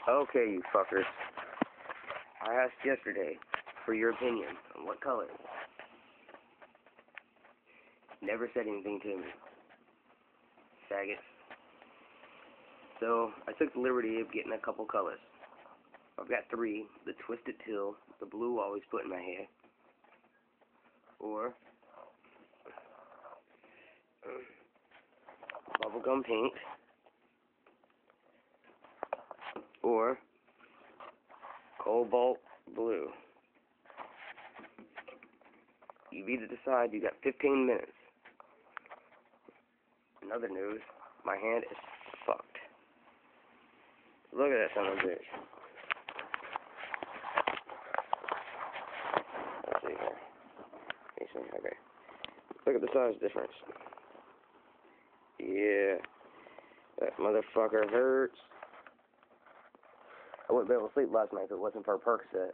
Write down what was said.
Okay, you fuckers. I asked yesterday for your opinion on what color. Never said anything to me. Faggots. So, I took the liberty of getting a couple colors. I've got three. The Twisted Teal, the blue I always put in my hair. Or bubblegum pink. Or cobalt blue. You either decide. You got 15 minutes. In other news, my hand is fucked. Look at that son of a bitch. Let's see here. Okay. Look at the size difference. Yeah. That motherfucker hurts. I wouldn't be able to sleep last night if it wasn't for a Percocet.